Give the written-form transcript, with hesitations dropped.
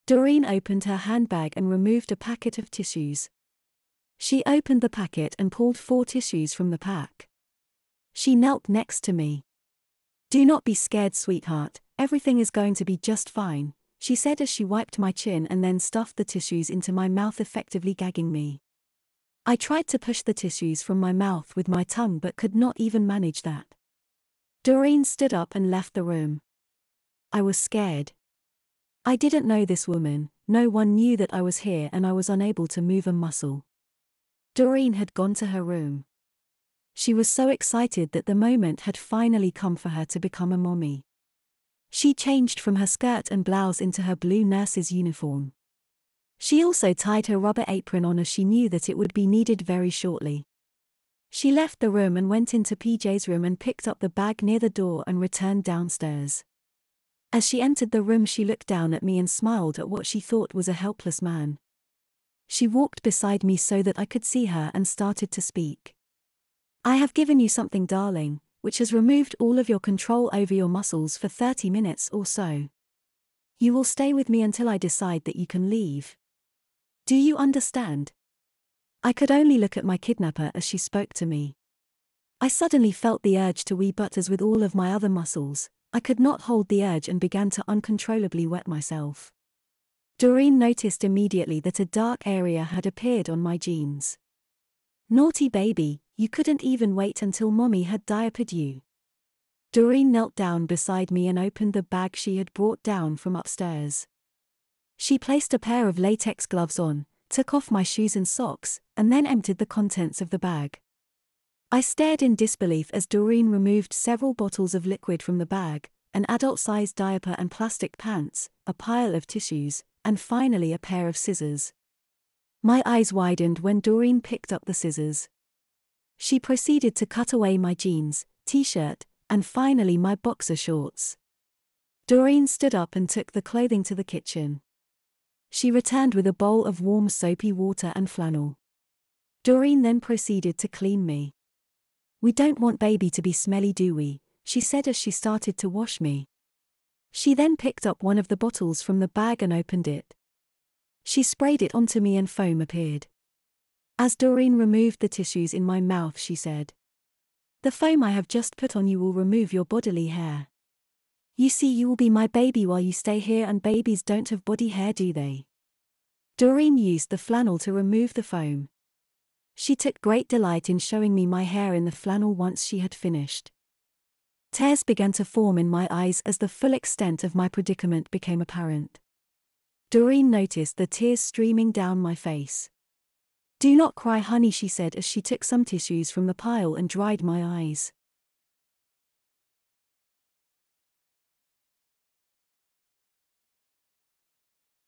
Doreen opened her handbag and removed a packet of tissues. She opened the packet and pulled 4 tissues from the pack. She knelt next to me. "Do not be scared, sweetheart, everything is going to be just fine," she said as she wiped my chin and then stuffed the tissues into my mouth, effectively gagging me. I tried to push the tissues from my mouth with my tongue but could not even manage that. Doreen stood up and left the room. I was scared. I didn't know this woman, no one knew that I was here, and I was unable to move a muscle. Doreen had gone to her room. She was so excited that the moment had finally come for her to become a mommy. She changed from her skirt and blouse into her blue nurse's uniform. She also tied her rubber apron on as she knew that it would be needed very shortly. She left the room and went into PJ's room and picked up the bag near the door and returned downstairs. As she entered the room, she looked down at me and smiled at what she thought was a helpless man. She walked beside me so that I could see her and started to speak. "I have given you something, darling, which has removed all of your control over your muscles for 30 minutes or so. You will stay with me until I decide that you can leave. Do you understand?" I could only look at my kidnapper as she spoke to me. I suddenly felt the urge to wee, but as with all of my other muscles, I could not hold the urge and began to uncontrollably wet myself. Doreen noticed immediately that a dark area had appeared on my jeans. "Naughty baby, you couldn't even wait until mommy had diapered you." Doreen knelt down beside me and opened the bag she had brought down from upstairs. She placed a pair of latex gloves on, took off my shoes and socks, and then emptied the contents of the bag. I stared in disbelief as Doreen removed several bottles of liquid from the bag, an adult-sized diaper and plastic pants, a pile of tissues, and finally a pair of scissors. My eyes widened when Doreen picked up the scissors. She proceeded to cut away my jeans, t-shirt, and finally my boxer shorts. Doreen stood up and took the clothing to the kitchen. She returned with a bowl of warm soapy water and flannel. Doreen then proceeded to clean me. "We don't want baby to be smelly, do we?" she said as she started to wash me. She then picked up one of the bottles from the bag and opened it. She sprayed it onto me and foam appeared. As Doreen removed the tissues in my mouth, she said, "The foam I have just put on you will remove your bodily hair. You see, you will be my baby while you stay here, and babies don't have body hair, do they?" Doreen used the flannel to remove the foam. She took great delight in showing me my hair in the flannel once she had finished. Tears began to form in my eyes as the full extent of my predicament became apparent. Doreen noticed the tears streaming down my face. "Do not cry, honey," she said as she took some tissues from the pile and dried my eyes.